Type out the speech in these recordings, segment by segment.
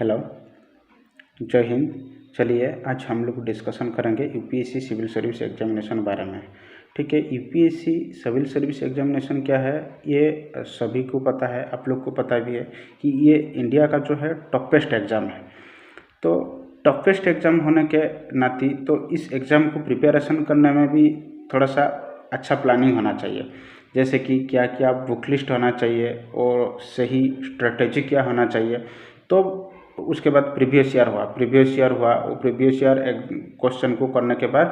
Hello, जय हिंद। चलिए आज हम लोग डिस्कशन करेंगे यूपीएससी सिविल सर्विस एग्जामिनेशन बारे में। ठीक है, यूपीएससी सिविल सर्विस एग्जामिनेशन क्या है ये सभी को पता है, आप लोग को पता भी है कि ये इंडिया का जो है टॉपेस्ट एग्ज़ाम है। तो टॉपेस्ट एग्ज़ाम होने के नाते तो इस एग्ज़ाम को प्रिपरेशन करने में भी थोड़ा सा अच्छा प्लानिंग होना चाहिए, जैसे कि क्या क्या बुक लिस्ट होना चाहिए और सही स्ट्रेटेजी क्या होना चाहिए। तो उसके बाद प्रीवियस ईयर हुआ वो प्रीवियस ईयर एक क्वेश्चन को करने के बाद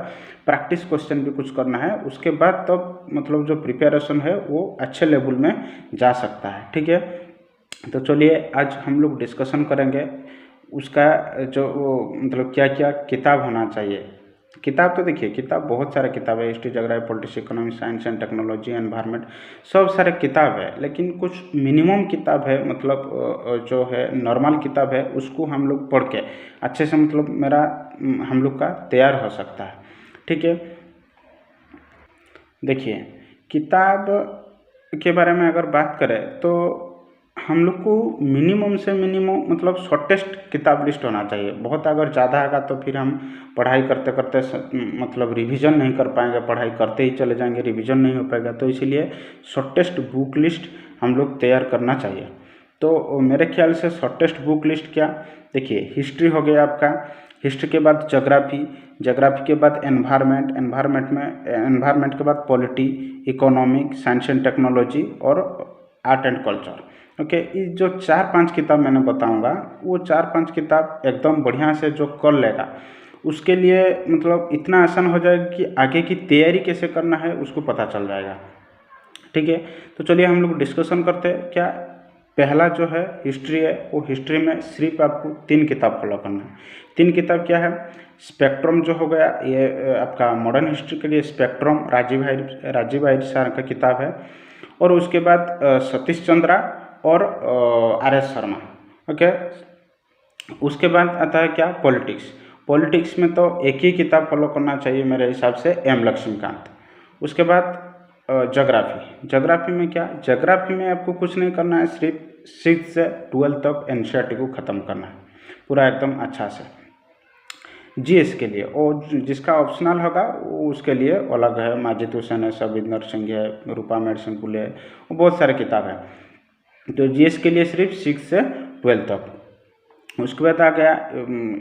प्रैक्टिस क्वेश्चन भी कुछ करना है। उसके बाद तब मतलब जो प्रिपरेशन है वो अच्छे लेवल में जा सकता है। ठीक है, तो चलिए आज हम लोग डिस्कशन करेंगे उसका जो मतलब क्या क्या किताब होना चाहिए। किताब तो देखिए, किताब बहुत सारे किताब है, history, geography, politics, economy, science and technology, environment, सब सारे किताब है। लेकिन कुछ मिनिमम किताब है, मतलब जो है नॉर्मल किताब है, उसको हम लोग पढ़ के अच्छे से मतलब हम लोग का तैयार हो सकता है। ठीक है, देखिए किताब के बारे में अगर बात करें तो हम लोग को मिनिमम से मिनिमम मतलब शॉर्टेस्ट किताब लिस्ट होना चाहिए। बहुत अगर ज़्यादा आएगा तो फिर हम पढ़ाई करते करते मतलब रिवीजन नहीं कर पाएंगे, पढ़ाई करते ही चले जाएंगे, रिवीजन नहीं हो पाएगा। तो इसीलिए शॉर्टेस्ट बुक लिस्ट हम लोग तैयार करना चाहिए। तो मेरे ख्याल से शॉर्टेस्ट बुक लिस्ट क्या, देखिए हिस्ट्री हो गया आपका, हिस्ट्री के बाद ज्योग्राफी, ज्योग्राफी के बाद एनवायरनमेंट, एनवायरनमेंट के बाद polity, economic, science and technology और आर्ट एंड कल्चर। ओके, ये जो 4-5 किताब मैंने बताऊंगा वो 4-5 किताब एकदम बढ़िया से जो कर लेगा उसके लिए मतलब इतना आसान हो जाएगा कि आगे की तैयारी कैसे करना है उसको पता चल जाएगा। ठीक है, तो चलिए हम लोग डिस्कशन करते हैं। क्या पहला जो है हिस्ट्री है, वो हिस्ट्री में सिर्फ आपको 3 किताब फॉलो करना है। 3 किताब क्या है, स्पेक्ट्रम जो हो गया ये आपका मॉडर्न हिस्ट्री के लिए स्पेक्ट्रम राजीव भाई सर का किताब है, और उसके बाद सतीश चंद्रा और आर.एस. शर्मा। ओके, उसके बाद आता है क्या, पॉलिटिक्स। पॉलिटिक्स में तो एक ही किताब फॉलो करना चाहिए मेरे हिसाब से, एम लक्ष्मीकांत। उसके बाद ज्योग्राफी में क्या, ज्योग्राफी में आपको कुछ नहीं करना है, सिर्फ 6th से 12th तक एनसीईआरटी को ख़त्म करना है पूरा एकदम अच्छा से। जीएस के लिए और जिसका ऑप्शनल होगा वो उसके लिए अलग है, माजिद हुसैन है, सबिंदर सिंह है, रूपा मेडसिंह है, वो बहुत सारे किताब है। तो जीएस के लिए सिर्फ 6 से 12 तक। उसके बाद आ गया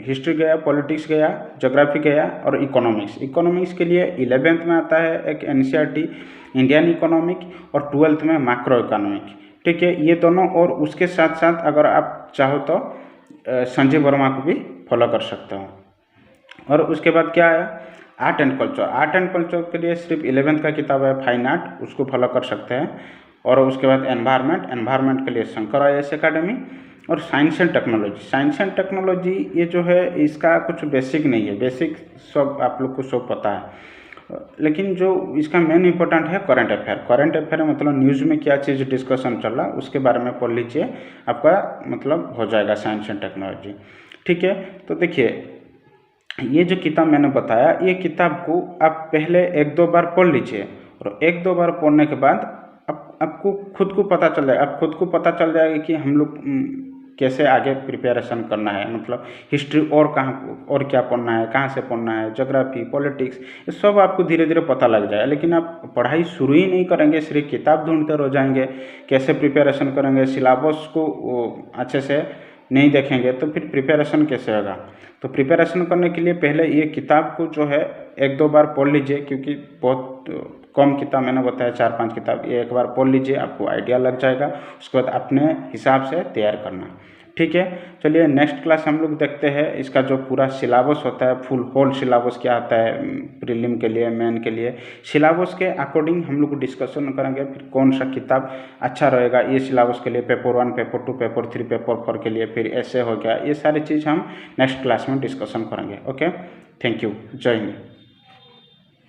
हिस्ट्री गया, पॉलिटिक्स गया, ज्योग्राफी गया और इकोनॉमिक्स के लिए 11th में आता है एक एनसीईआरटी इंडियन इकोनॉमिक और 12th में मैक्रो इकोनॉमिक। ठीक है, ये दोनों, और उसके साथ साथ अगर आप चाहो तो संजय वर्मा को भी फॉलो कर सकते हो। और उसके बाद क्या है, आर्ट एंड कल्चर के लिए सिर्फ 11th का किताब है फाइन आर्ट, उसको फॉलो कर सकते हैं। और उसके बाद एनवायरनमेंट के लिए शंकर आईएएस एकेडमी। और साइंस एंड टेक्नोलॉजी ये जो है इसका कुछ बेसिक नहीं है, बेसिक सब आप लोग को सब पता है, लेकिन जो इसका मेन इंपॉर्टेंट है करंट अफेयर मतलब न्यूज़ में क्या चीज़ डिस्कशन चल रहा है उसके बारे में पढ़ लीजिए, आपका मतलब हो जाएगा साइंस एंड टेक्नोलॉजी। ठीक है, तो देखिए ये जो किताब मैंने बताया, ये किताब को आप पहले 1-2 बार पढ़ लीजिए, और 1-2 बार पढ़ने के बाद आपको खुद को पता चल जाएगा कि हम लोग कैसे आगे प्रिपरेशन करना है, मतलब हिस्ट्री और कहाँ और क्या पढ़ना है, कहाँ से पढ़ना है, ज्योग्राफी, पॉलिटिक्स, ये सब आपको धीरे धीरे पता लग जाएगा। लेकिन आप पढ़ाई शुरू ही नहीं करेंगे, सिर्फ किताब ढूंढते रह जाएंगे, कैसे प्रिपरेशन करेंगे, सिलेबस को अच्छे से नहीं देखेंगे तो फिर प्रिपरेशन कैसे होगा। तो प्रिपरेशन करने के लिए पहले ये किताब को जो है 1-2 बार पढ़ लीजिए, क्योंकि बहुत कम किताब मैंने बताया 4-5 किताब, ये एक बार पढ़ लीजिए, आपको आइडिया लग जाएगा। उसके बाद अपने हिसाब से तैयार करना। ठीक है, चलिए नेक्स्ट क्लास हम लोग देखते हैं इसका जो पूरा सिलेबस होता है, फुल होल सिलेबस क्या आता है प्रीलिम के लिए, मेन के लिए, सिलेबस के अकॉर्डिंग हम लोग डिस्कशन करेंगे फिर कौन सा किताब अच्छा रहेगा। ये सिलेबस के लिए पेपर 1, पेपर 2, पेपर 3, पेपर 4 के लिए फिर ऐसे हो गया, ये सारी चीज़ हम नेक्स्ट क्लास में डिस्कशन करेंगे। ओके, थैंक यू, जय हिंद।